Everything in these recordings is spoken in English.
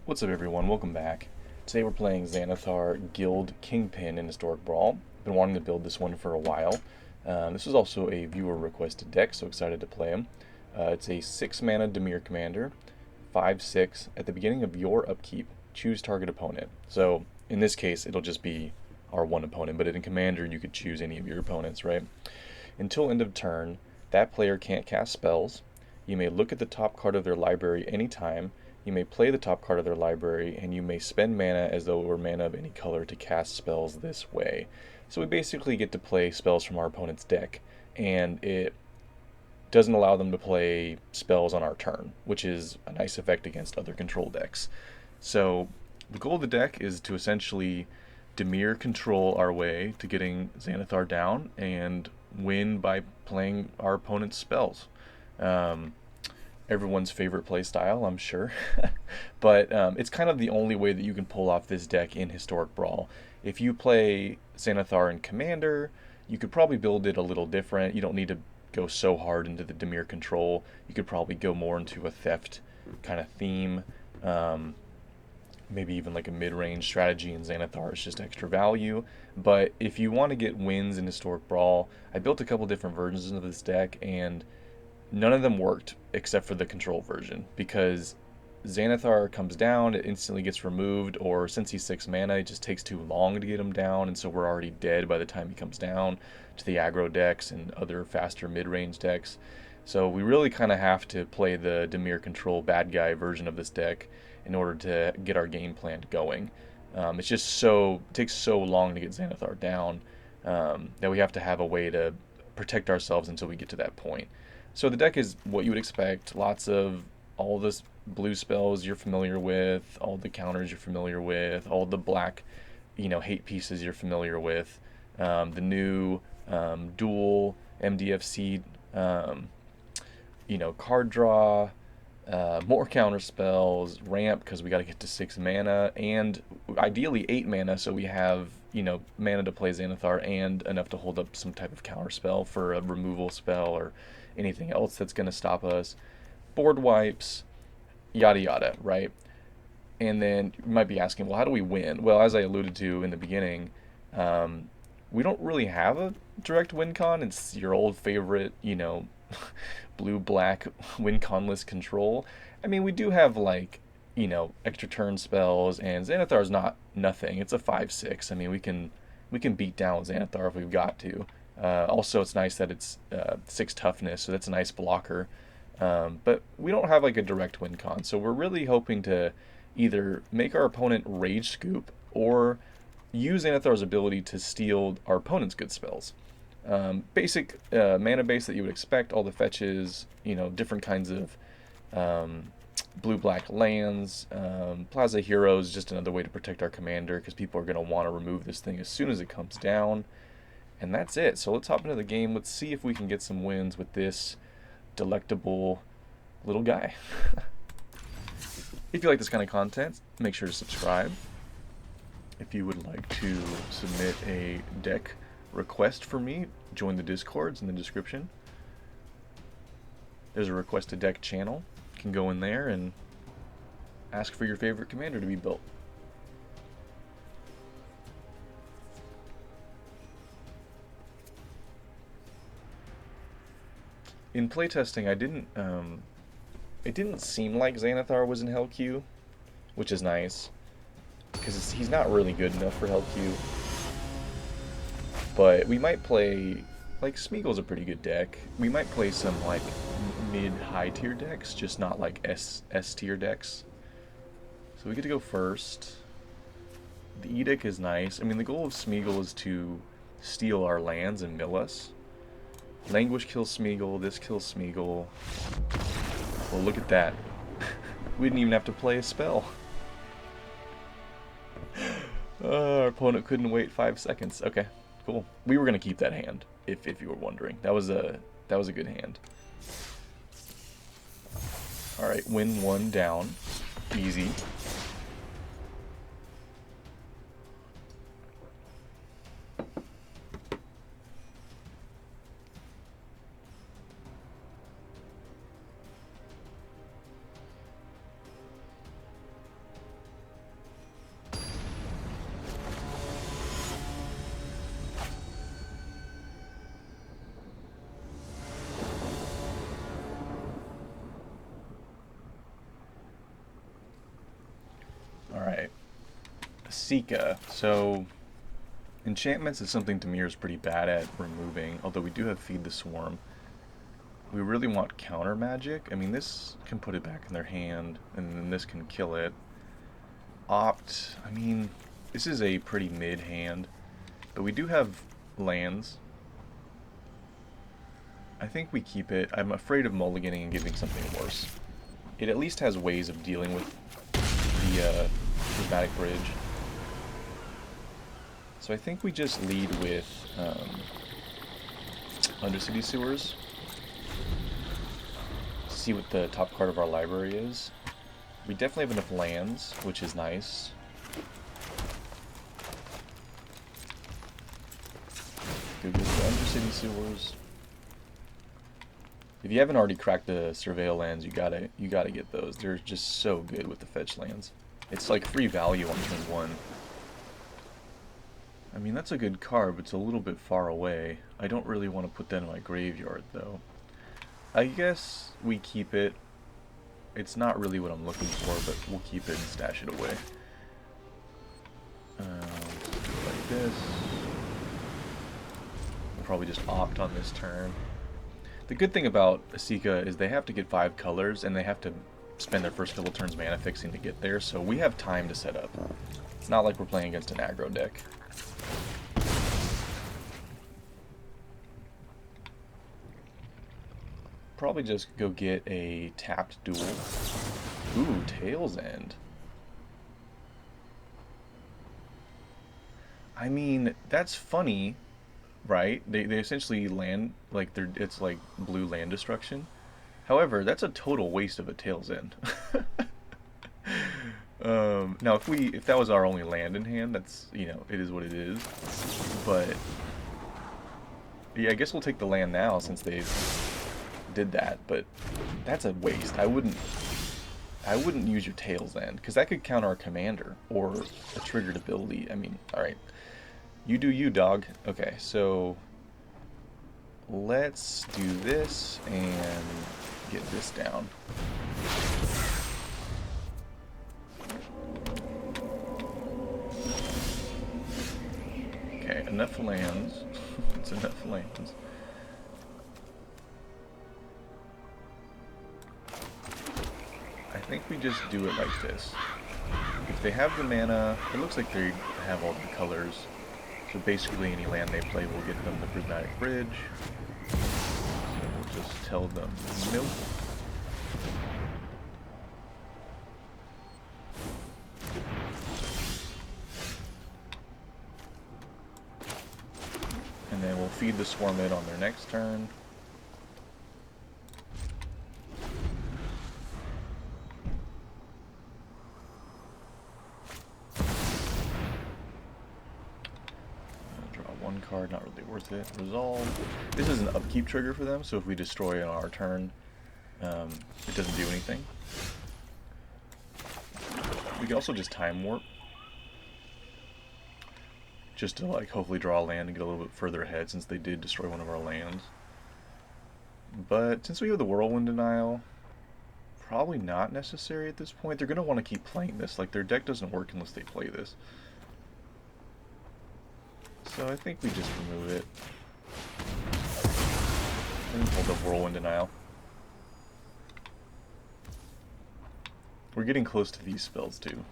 What's up everyone, welcome back. Today we're playing Xanathar Guild Kingpin in Historic Brawl. Been wanting to build this one for a while. This was also a viewer requested deck, so excited to play him. It's a 6 mana Dimir commander, 5/6. At the beginning of your upkeep, choose target opponent. So in this case it'll just be our one opponent, but in commander you could choose any of your opponents, right? Until end of turn, that player can't cast spells. You may look at the top card of their library anytime. You may play the top card of their library, and you may spend mana as though it were mana of any color to cast spells this way. So we basically get to play spells from our opponent's deck, and it doesn't allow them to play spells on our turn, which is a nice effect against other control decks. So the goal of the deck is to essentially Dimir control our way to getting Xanathar down and win by playing our opponent's spells. Everyone's favorite play style, I'm sure. But it's kind of the only way that you can pull off this deck in Historic Brawl. If you play Xanathar in Commander, you could probably build it a little different. You don't need to go so hard into the Dimir control. You could probably go more into a theft kind of theme. Maybe even like a mid-range strategy in Xanathar is just extra value. But if you want to get wins in Historic Brawl, I built a couple different versions of this deck, and none of them worked except for the control version, because Xanathar comes down, it instantly gets removed, or since he's 6 mana, it just takes too long to get him down, and so we're already dead by the time he comes down to the aggro decks and other faster mid-range decks. So we really kind of have to play the Dimir control bad guy version of this deck in order to get our game plan going. It's just it takes so long to get Xanathar down that we have to have a way to protect ourselves until we get to that point. So the deck is what you would expect. Lots of all this blue spells you're familiar with, all the counters you're familiar with, all the black, hate pieces you're familiar with. The new dual MDFC, card draw, more counter spells, ramp because we got to get to 6 mana, and ideally 8 mana so we have mana to play Xanathar and enough to hold up some type of counter spell for a removal spell or anything else that's going to stop us. Board wipes, yada yada, right? And then you might be asking, well, how do we win? Well, as I alluded to in the beginning, we don't really have a direct win con. It's your old favorite, blue-black win conless control. I mean, we do have extra turn spells, and Xanathar is not nothing. It's a 5/6. I mean, we can beat down Xanathar if we've got to. Also, it's nice that it's 6 toughness, so that's a nice blocker. But we don't have like a direct win con, so we're really hoping to either make our opponent rage scoop or use Xanathar's ability to steal our opponent's good spells. Basic mana base that you would expect, all the fetches, different kinds of blue-black lands. Plaza Heroes, just another way to protect our commander because people are going to want to remove this thing as soon as it comes down. And that's it. So let's hop into the game. Let's see if we can get some wins with this delectable little guy. If you like this kind of content, make sure to subscribe. If you would like to submit a deck request for me, join the Discords in the description. There's a request a deck channel. You can go in there and ask for your favorite commander to be built. In playtesting, it didn't seem like Xanathar was in Hell Q, which is nice, because he's not really good enough for Hell Q. But we might play, Smeagol's a pretty good deck. We might play some mid-high tier decks, just not like S tier decks. So we get to go first. The Edict is nice. I mean, the goal of Smeagol is to steal our lands and mill us. Languish kills Smeagol, this kills Smeagol. Well, look at that. We didn't even have to play a spell. Our opponent couldn't wait 5 seconds. Okay, cool. We were gonna keep that hand, if you were wondering. That was a good hand. Alright, win 1 down. Easy. Sika. So enchantments is something Demir's pretty bad at removing, although we do have Feed the Swarm. We really want counter magic. I mean, this can put it back in their hand, and then this can kill it. Opt, I mean, this is a pretty mid hand, but we do have lands. I think we keep it. I'm afraid of mulliganing and giving something worse. It at least has ways of dealing with the prismatic bridge. So I think we just lead with Undercity Sewers. See what the top card of our library is. We definitely have enough lands, which is nice. Go get the Undercity Sewers. If you haven't already cracked the Surveil lands, you gotta get those. They're just so good with the fetch lands. It's like free value on turn 1. I mean, that's a good card, but it's a little bit far away. I don't really want to put that in my graveyard, though. I guess we keep it. It's not really what I'm looking for, but we'll keep it and stash it away. Like this. We'll probably just opt on this turn. The good thing about Sika is they have to get 5 colors, and they have to spend their first couple turns mana fixing to get there, so we have time to set up. It's not like we're playing against an aggro deck. Probably just go get a tapped duel. Ooh, Tail's End. I mean, that's funny, right? They essentially land, like, it's like blue land destruction. However, that's a total waste of a Tail's End. Now, if that was our only land in hand, that's, you know, it is what it is. But yeah, I guess we'll take the land now since they've did that. But that's a waste. I wouldn't use your Tail's End because that could counter a commander or a triggered ability. I mean, all right, you do you, dog. Okay, so let's do this and get this down. Okay, enough lands. It's enough lands. I think we just do it like this. If they have the mana, it looks like they have all the colors. So basically any land they play will get them the Prismatic Bridge. So we'll just tell them nope. And then we'll feed the Swarm it on their next turn. Card, not really worth it. Resolve. This is an upkeep trigger for them, so if we destroy it on our turn, it doesn't do anything. We can also just Time Warp, just to like hopefully draw a land and get a little bit further ahead since they did destroy one of our lands. But since we have the Whirlwind Denial, probably not necessary at this point. They're going to want to keep playing this. Like, their deck doesn't work unless they play this. So I think we just remove it. And hold the Whirlwind Denial. We're getting close to these spells too.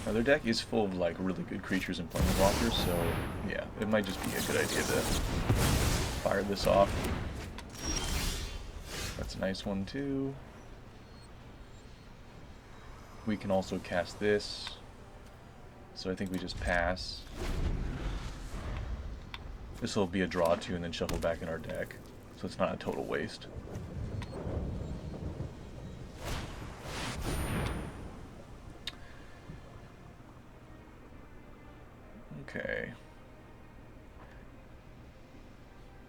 Now their deck is full of like really good creatures and planeswalkers, so yeah, it might just be a good idea to fire this off. That's a nice one too. We can also cast this, so I think we just pass. This will be a draw too and then shuffle back in our deck, so it's not a total waste. Okay.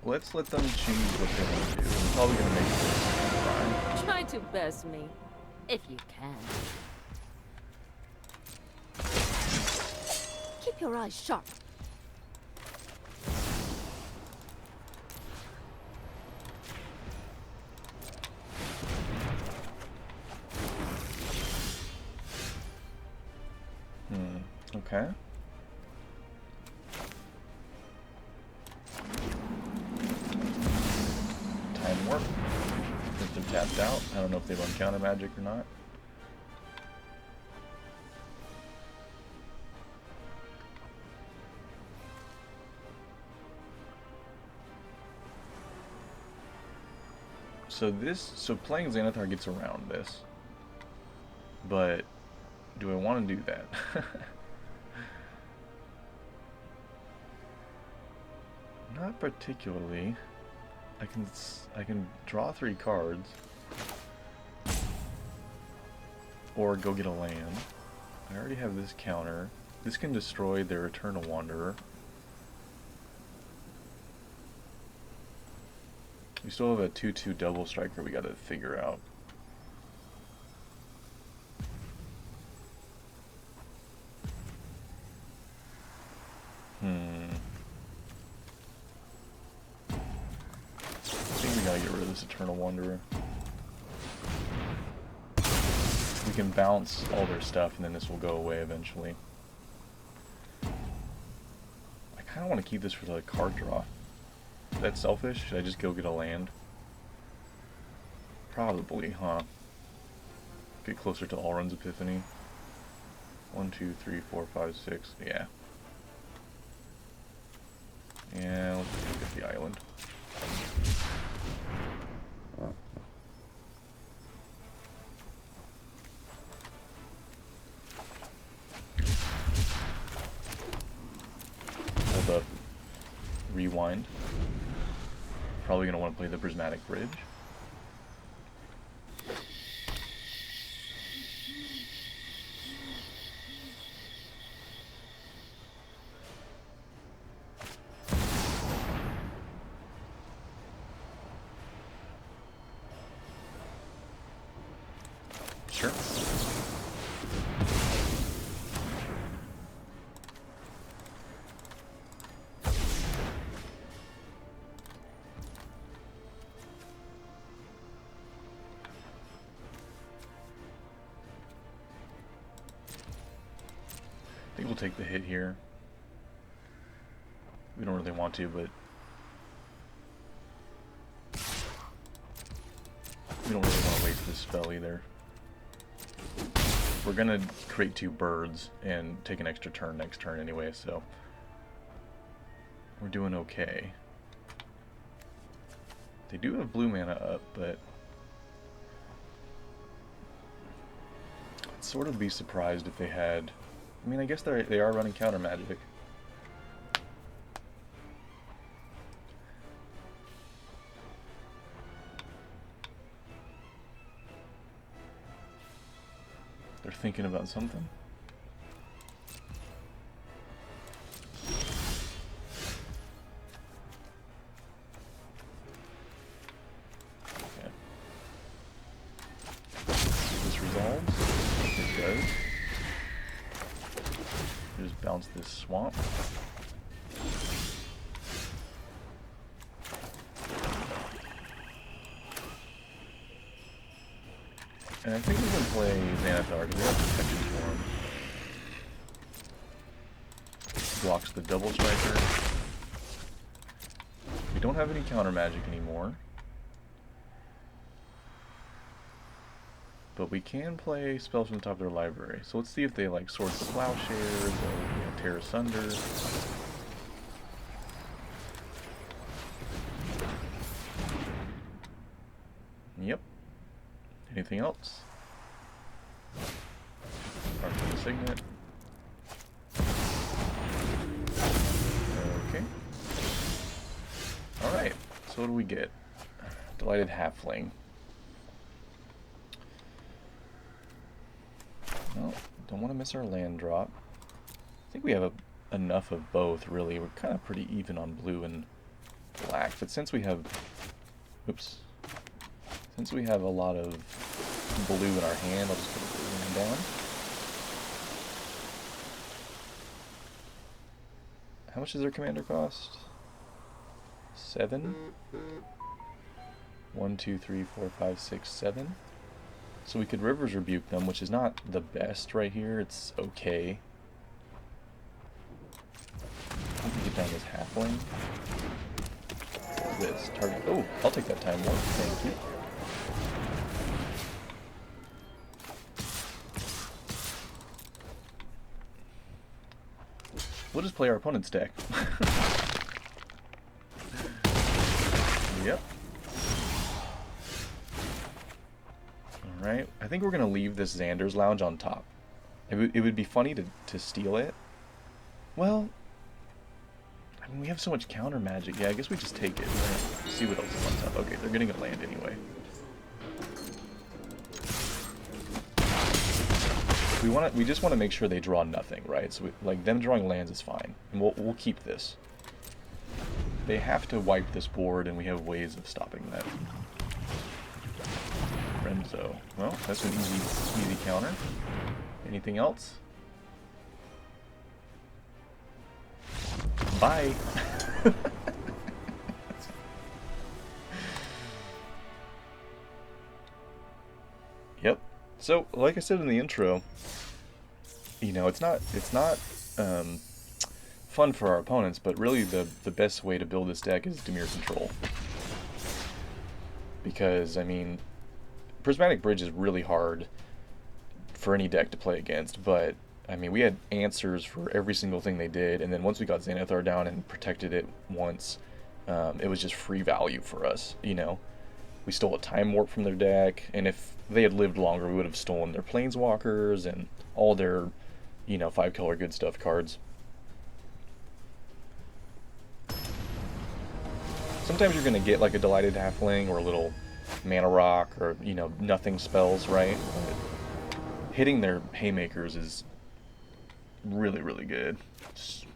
Let's let them choose what they want to do. I'm probably going to make this fine. Try to best me, if you can. Keep your eyes sharp. Okay. Time warp. If they're tapped out, I don't know if they run counter magic or not. So playing Xanathar gets around this. But do I want to do that? Not particularly. I can draw 3 cards or go get a land. I already have this counter. This can destroy their Eternal Wanderer. We still have a 2/2 double striker we gotta figure out. I think we gotta get rid of this Eternal Wanderer. We can bounce all their stuff and then this will go away eventually. I kinda wanna keep this for the card draw. Is that selfish? Should I just go get a land? Probably, huh? Get closer to Alrund's Epiphany. 1, 2, 3, 4, 5, 6. Yeah. Yeah, let's just get the island. Hold up. Rewind. Probably going to want to play the Prismatic Bridge. Sure. I think we'll take the hit here. We don't really want to, but we don't really want to waste this spell either. We're gonna create 2 birds and take an extra turn next turn anyway, so we're doing okay. They do have blue mana up, but I'd sort of be surprised if they had. I mean, I guess they are running counter magic. They're thinking about something. Okay. This resolves. It does. Just bounce this swamp. And I think we can play Xanathar because we have protection for him. Blocks the double striker. We don't have any counter magic anymore. But we can play spells from the top of their library. So let's see if they like Swords of Plowshares or Tear Asunder. Yep. Anything else? Arcane Signet. Okay. Alright, so what do we get? Delighted Halfling. Well, don't want to miss our land drop. I think we have enough of both, really. We're kind of pretty even on blue and black, but since we have... Oops. Since we have a lot of blue in our hand, I'll just put the blue one down. How much does their commander cost? 7? 1, 2, 3, 4, 5, 6, 7. So we could River's Rebuke them, which is not the best right here. It's okay. down this halfling. This target. Oh, I'll take that time warp. Thank you. We'll just play our opponent's deck. Yep. Alright, I think we're going to leave this Xander's Lounge on top. It would be funny to steal it. Well, I mean, we have so much counter magic. Yeah, I guess we just take it. Right? See what else is on top. Okay, they're getting a land anyway. We just want to make sure they draw nothing, right? So like them drawing lands is fine, and we'll keep this. They have to wipe this board, and we have ways of stopping that. Renzo. Well, that's an easy counter. Anything else? Bye. Yep. So, like I said in the intro, you know, it's not fun for our opponents, but really the best way to build this deck is Dimir control. Because, I mean, Prismatic Bridge is really hard for any deck to play against, but, I mean, we had answers for every single thing they did, and then once we got Xanathar down and protected it once, it was just free value for us, you know? We stole a Time Warp from their deck, and if they had lived longer, we would have stolen their Planeswalkers and all their, you know, 5-color good stuff cards. Sometimes you're going to get like a Delighted Halfling or a little Mana Rock or, you know, nothing spells, right? But hitting their Haymakers is really, really good.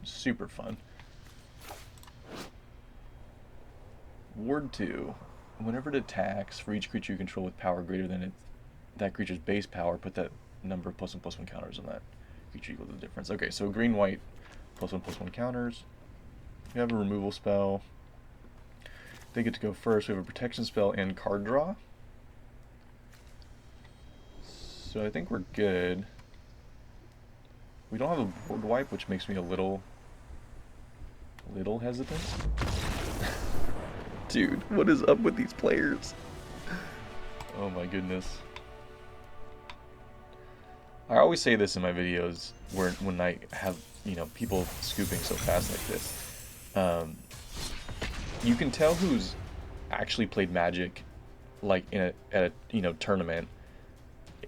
Super fun. Ward 2. Whenever it attacks, for each creature you control with power greater than that creature's base power, put that number of +1/+1 counters on that creature equal to the difference. Okay, so green-white +1/+1 counters. We have a removal spell. They get to go first. We have a protection spell and card draw. So I think we're good. We don't have a board wipe, which makes me a little hesitant. Dude, what is up with these players? Oh my goodness. I always say this in my videos when I have, you know, people scooping so fast like this. You can tell who's actually played Magic, like at a you know, tournament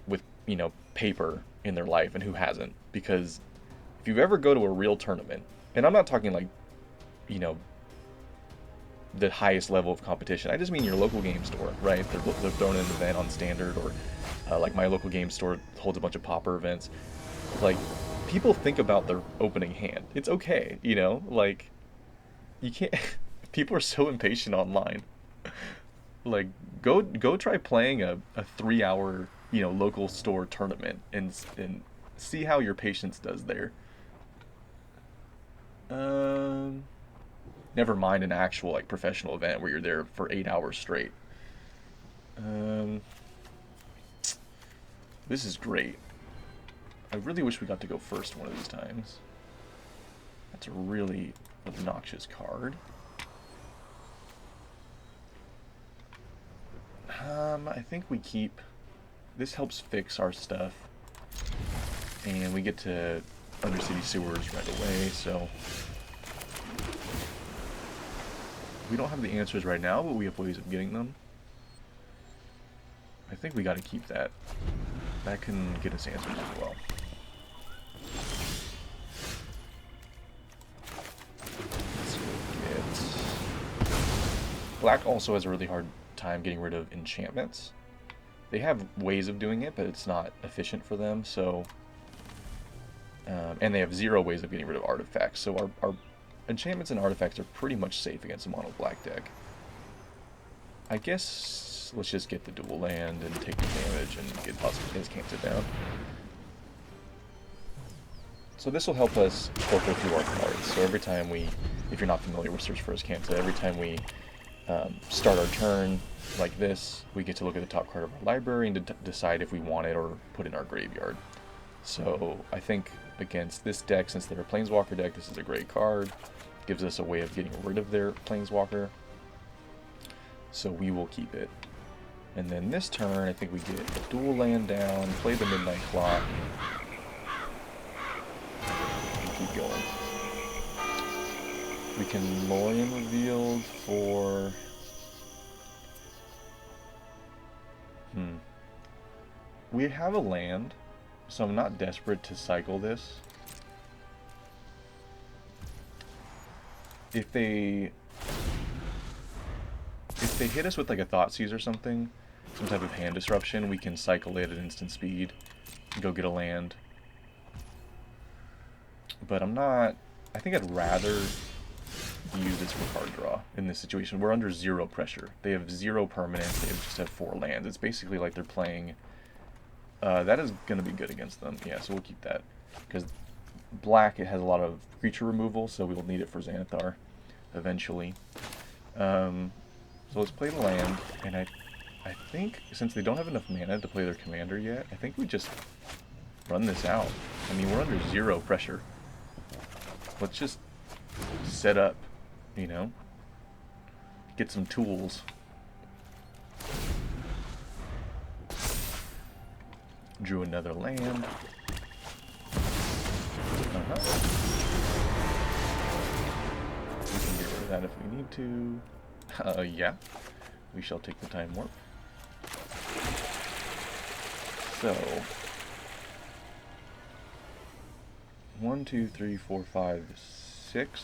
with, you know, paper in their life, and who hasn't. Because if you ever go to a real tournament, and I'm not talking like, you know, the highest level of competition. I just mean your local game store, right? They're throwing an event on Standard, or like my local game store holds a bunch of Pauper events. Like, people think about their opening hand. It's okay, you know? Like, you can't... People are so impatient online. Like, go try playing a 3-hour, you know, local store tournament and see how your patience does there. Never mind an actual, like, professional event where you're there for 8 hours straight. This is great. I really wish we got to go first one of these times. That's a really obnoxious card. I think we keep... This helps fix our stuff. And we get to Undercity Sewers right away, so... We don't have the answers right now, but we have ways of getting them. I think we gotta keep that. That can get us answers as well. Let's go get... Black also has a really hard time getting rid of enchantments. They have ways of doing it, but it's not efficient for them, so... and they have 0 ways of getting rid of artifacts, so our enchantments and artifacts are pretty much safe against a mono black deck. I guess let's just get the dual land and take the damage and get his cancer down. So this will help us filter through our cards. So every time we, if you're not familiar with Search for His Cancer, every time we start our turn like this, we get to look at the top card of our library and decide if we want it or put it in our graveyard. So I think against this deck, since they're a Planeswalker deck, this is a great card. Gives us a way of getting rid of their Planeswalker. So we will keep it. And then this turn, I think we get a dual land down, play the Midnight Clock, and keep going. We can Lorien Revealed for... We have a land, so I'm not desperate to cycle this. If they hit us with like a Thoughtseize or something, some type of hand disruption, we can cycle it at instant speed, go get a land. But I'm not... I think I'd rather use this for card draw in this situation. We're under 0 pressure. They have 0 permanents, they just have 4 lands. It's basically like they're playing... that is going to be good against them. Yeah, so we'll keep that. Because black, it has a lot of creature removal, so we will need it for Xanathar eventually. So let's play the land, and I think since they don't have enough mana to play their commander yet, I think we just run this out. I mean, we're under 0 pressure. Let's just set up, you know, get some tools. Drew another land. We can get rid of that if we need to. Yeah. We shall take the time warp. So 1, 2, 3, 4, 5, 6.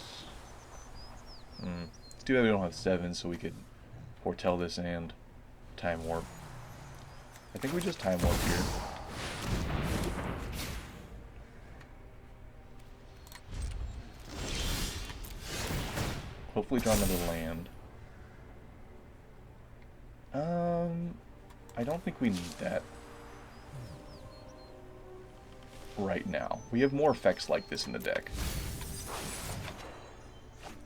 It's too bad we don't have 7, so we could foretell this and time warp. I think we just time warp here. Hopefully draw another land. I don't think we need that right now. We have more effects like this in the deck.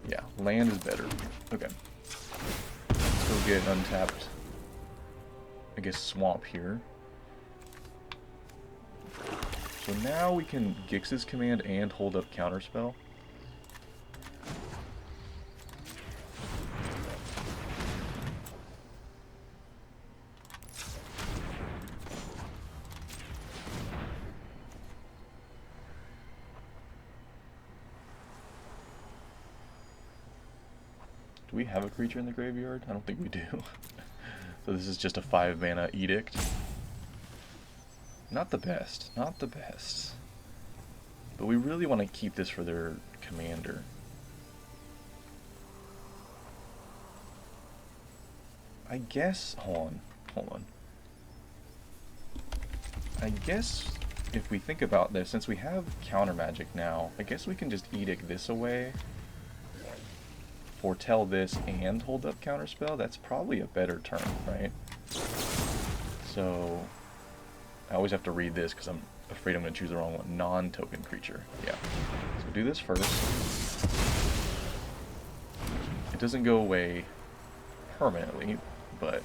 Yeah, land is better. Okay. Let's go get untapped, I guess, swamp here. So now we can Gix's command and hold up counterspell. Do we have a creature in the graveyard? I don't think we do. So this is just a 5 mana edict. Not the best, not the best. But we really want to keep this for their commander. I guess, hold on. I guess if we think about this, since we have counter magic now, I guess we can just edict this away. Foretell this and hold up counterspell. That's probably a better turn, right? So I always have to read this because I'm afraid I'm going to choose the wrong one. Non-token creature. Yeah. So do this first. It doesn't go away permanently, but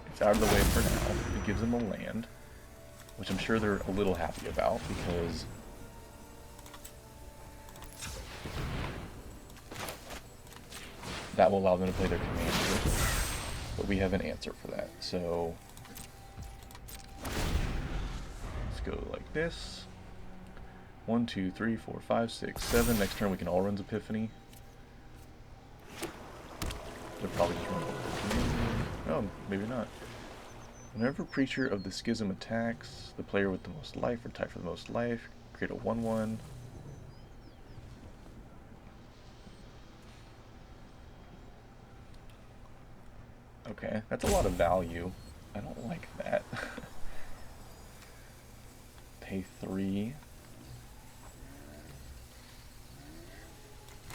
it's out of the way for now. It gives them a land, which I'm sure they're a little happy about because that will allow them to play their commander. But we have an answer for that. So let's go like this. 1, 2, 3, 4, 5, 6, 7. Next turn we can all run Epiphany. They'll probably just run oh, maybe not. Whenever Preacher of the Schism attacks, the player with the most life or tie for the most life, create a 1/1. Okay, that's a lot of value. I don't like that. Pay 3.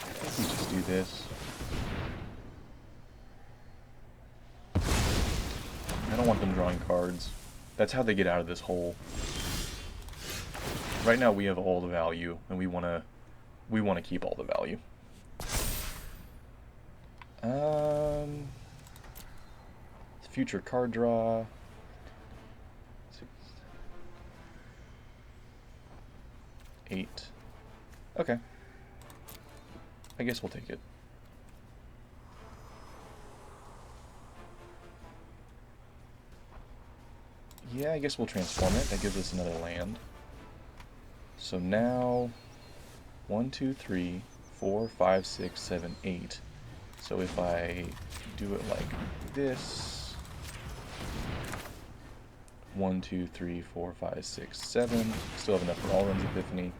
I think we just do this. I don't want them drawing cards. That's how they get out of this hole. Right now we have all the value, and we wanna keep all the value. Future card draw. 6, 8. Okay. I guess we'll take it. Yeah, I guess we'll transform it. That gives us another land. So now 1, 2, 3, 4, 5, 6, 7, 8. So if I do it like this, 1, 2, 3, 4, 5, 6, 7. Still have enough for all runs Epiphany.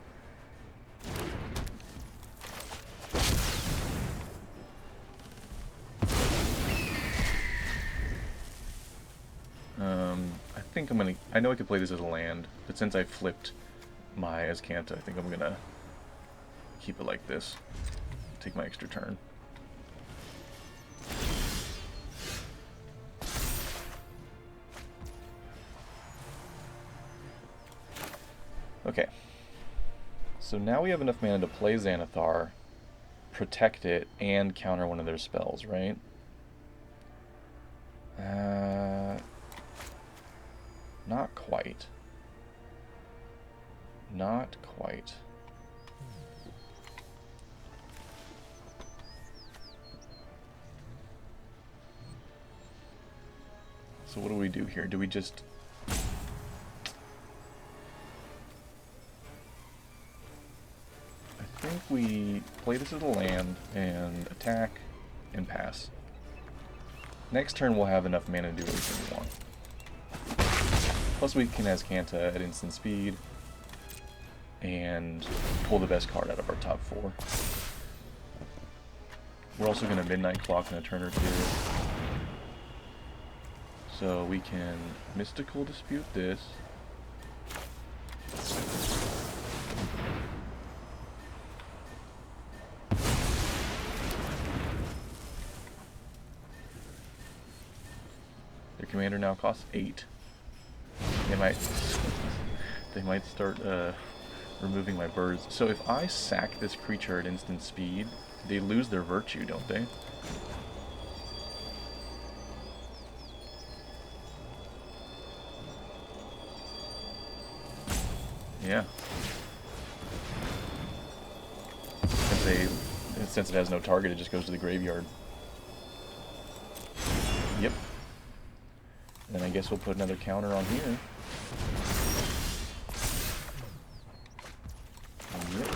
I think I'm gonna. I know I could play this as a land, but since I flipped my Xanathar, I think I'm gonna keep it like this. Take my extra turn. Okay. So now we have enough mana to play Xanathar, protect it, and counter one of their spells, right? Not quite. Not quite. So what do we do here? Do we just... I think we play this as a land and attack and pass. Next turn we'll have enough mana to do everything we want. Plus we can Xanathar at instant speed and pull the best card out of our top 4. We're also going to Midnight Clock in a turn or two. So we can Mystical Dispute this. Their commander now costs 8. They might start removing my birds. So if I sack this creature at instant speed, they lose their virtue, don't they? Yeah. Since it has no target, it just goes to the graveyard. Yep. Then I guess we'll put another counter on here. Yep.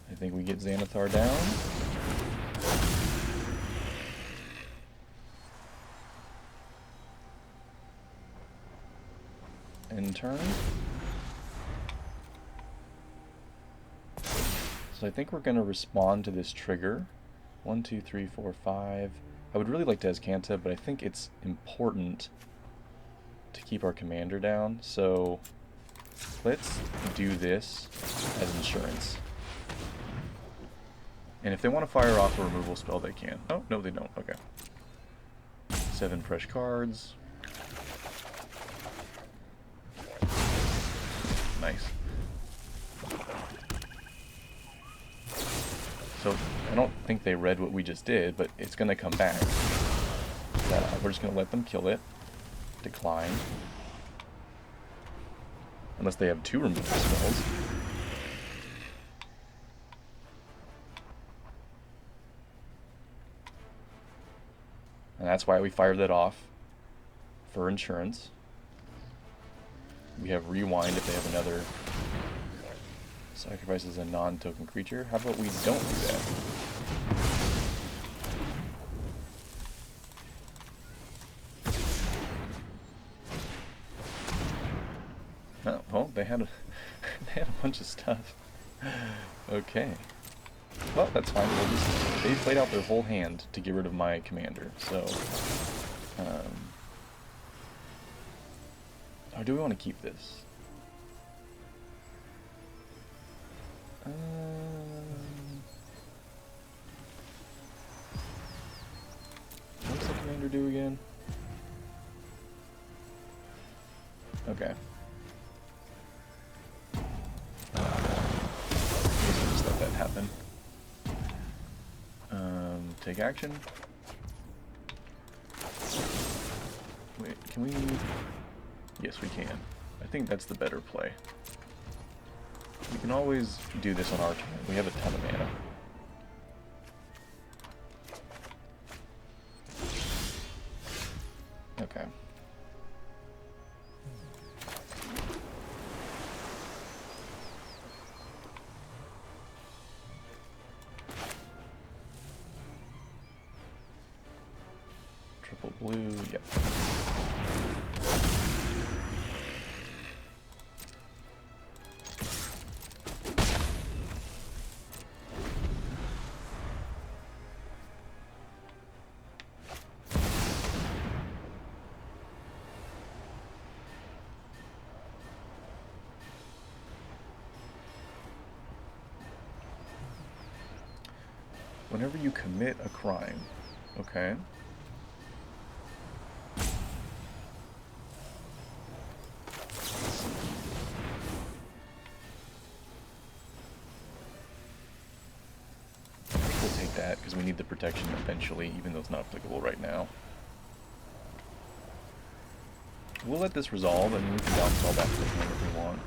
I think we get Xanathar down. End turn. So I think we're going to respond to this trigger. 1, 2, 3, 4, 5. I would really like to Xanathar, but I think it's important to keep our commander down. So let's do this as insurance. And if they want to fire off a removal spell, they can. Oh, no, they don't. Okay. 7 fresh cards. Nice. So, I don't think they read what we just did, but it's going to come back. We're just going to let them kill it. Decline. Unless they have 2 removal spells. And that's why we fired that off. For insurance. We have Rewind if they have another. Sacrifices a non-token creature. How about we don't do that? Oh, well, they had a bunch of stuff. Okay. Well, that's fine. They played out their whole hand to get rid of my commander. So, or do we want to keep this? What's the commander do again? Okay. Just let that happen. Take action. Wait, can we... Yes, we can. I think that's the better play. We can always do this on our turn. We have a ton of mana. Okay. Triple blue, yep. Whenever you commit a crime, okay. We'll take that because we need the protection eventually, even though it's not applicable right now. We'll let this resolve, and we can bounce all back to the hand if we want.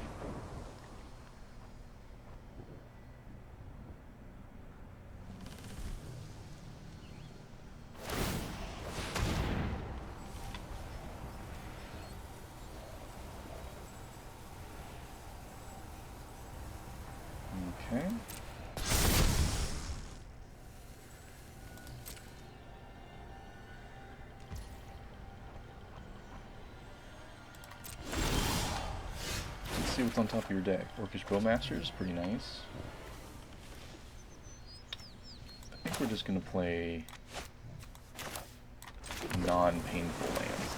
Okay. Let's see what's on top of your deck. Orcish Bowmasters, pretty nice. I think we're just gonna play non-painful lands.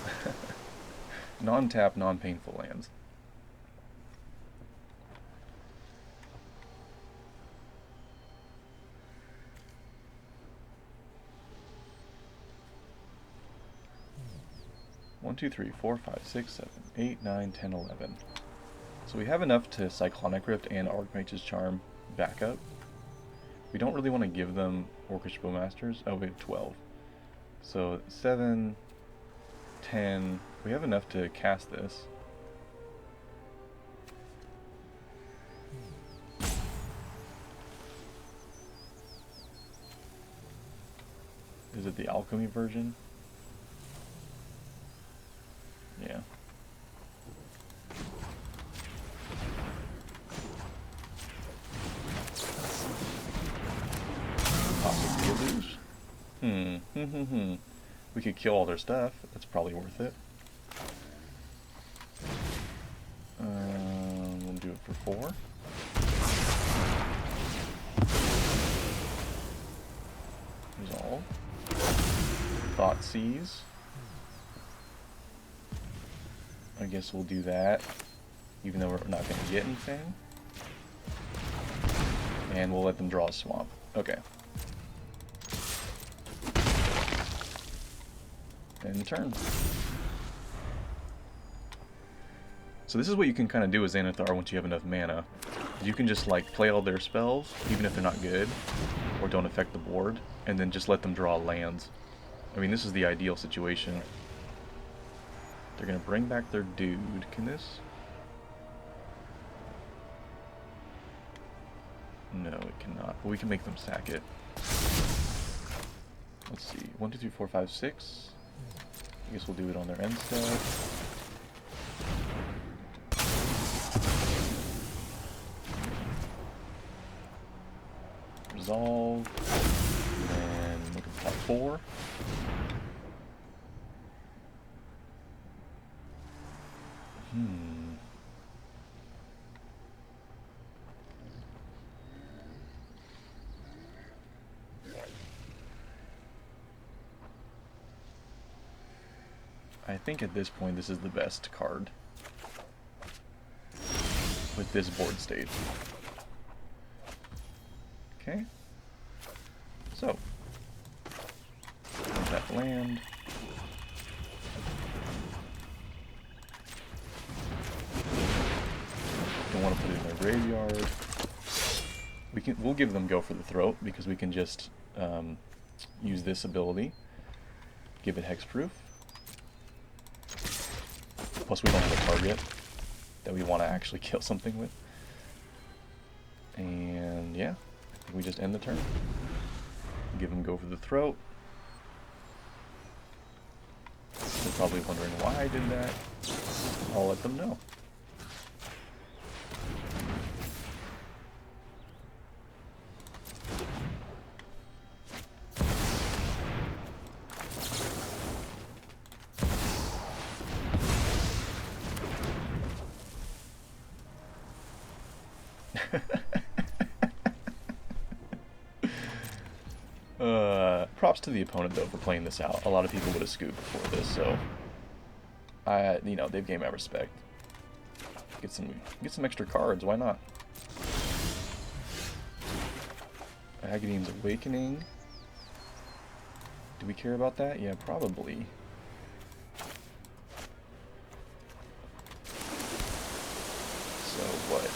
Non-tap, non-painful lands. One, two, three, 4, 5, 6, 7, 8, 9, 10, 11. So we have enough to Cyclonic Rift and Archmage's Charm back up. We don't really want to give them Orcish Bowmasters. Oh, we have 12. So 7, 10. We have enough to cast this. Is it the Alchemy version? Yeah. Possibly lose. We could kill all their stuff. That's probably worth it. We'll do it for 4. Resolve. Thoughtseize. I guess we'll do that, even though we're not going to get anything. And we'll let them draw a swamp. Okay. End turn. So this is what you can kind of do with Xanathar once you have enough mana. You can just like play all their spells, even if they're not good, or don't affect the board, and then just let them draw lands. I mean, this is the ideal situation. They're gonna bring back their dude. Can this? No, it cannot. But we can make them sack it. Let's see. 1, 2, 3, 4, 5, 6. I guess we'll do it on their end step. Resolve. And look at the top 4. I think at this point this is the best card with this board state. Okay. So, that land. Don't want to put it in their graveyard. We'll give them Go for the Throat because we can just use this ability. Give it hexproof. Plus we don't have a target that we want to actually kill something with. And yeah, I think we just end the turn. Give him go for the throat. They're probably wondering why I did that. I'll let them know. Props to the opponent though for playing this out. A lot of people would have scooped before this, so you know, they've gained my respect. Get some extra cards. Why not? Agadeem's Awakening. Do we care about that? Yeah, probably. So what?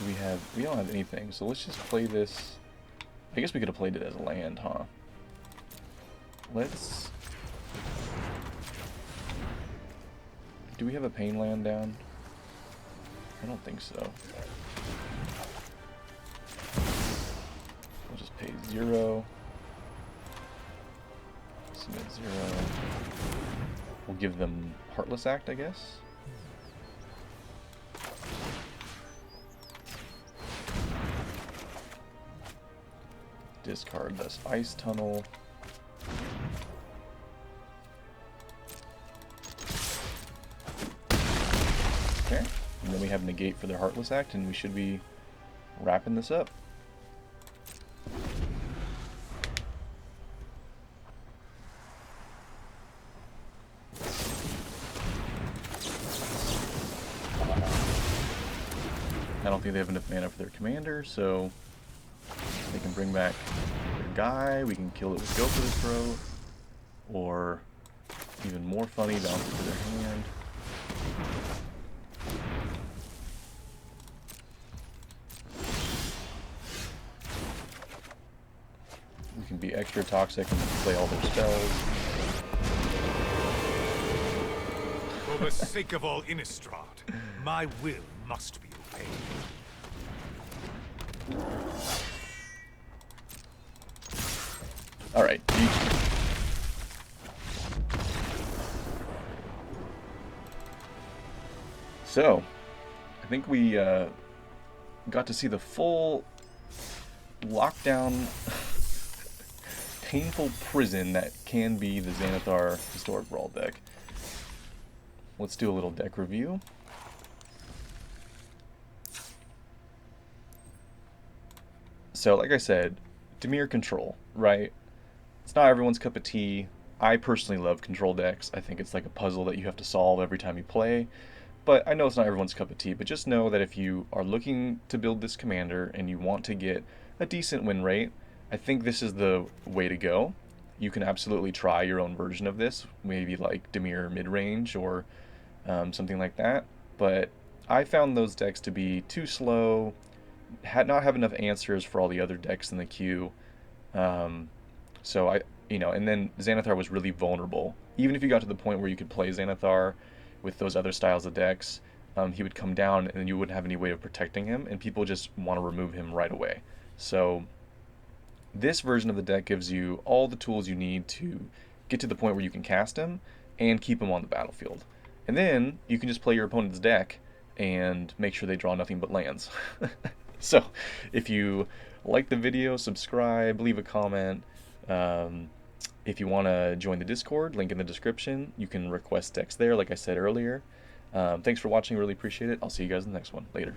Do we have? We don't have anything. So let's just play this. I guess we could have played it as a land, huh? Let's... Do we have a pain land down? I don't think so. We'll just pay 0. Submit 0. We'll give them Heartless Act, I guess. Discard this Ice Tunnel. Okay, and then we have Negate for their Heartless Act, and we should be wrapping this up. I don't think they have enough mana for their commander, so they can bring back their guy, we can kill it with Go for the Throat, or even more funny, bounce it to their hand. We can be extra toxic and play all their spells. For the sake of all Innistrad, my will must be obeyed. Alright, so, I think we got to see the full lockdown, painful prison that can be the Xanathar Historic Brawl deck. Let's do a little deck review. So, like I said, Dimir control, right? It's not everyone's cup of tea. I personally love control decks. I think it's like a puzzle that you have to solve every time you play. But I know it's not everyone's cup of tea. But just know that if you are looking to build this commander and you want to get a decent win rate, I think this is the way to go. You can absolutely try your own version of this, maybe like Dimir mid-range or something like that. But I found those decks to be too slow, not have enough answers for all the other decks in the queue. So and then Xanathar was really vulnerable. Even if you got to the point where you could play Xanathar with those other styles of decks, he would come down and you wouldn't have any way of protecting him, and people just want to remove him right away. So this version of the deck gives you all the tools you need to get to the point where you can cast him and keep him on the battlefield. And then you can just play your opponent's deck and make sure they draw nothing but lands. So if you like the video, subscribe, leave a comment. If you want to join the Discord, link in the description. You can request decks there, like I said earlier. Thanks for watching, really appreciate it. I'll see you guys in the next one. Later.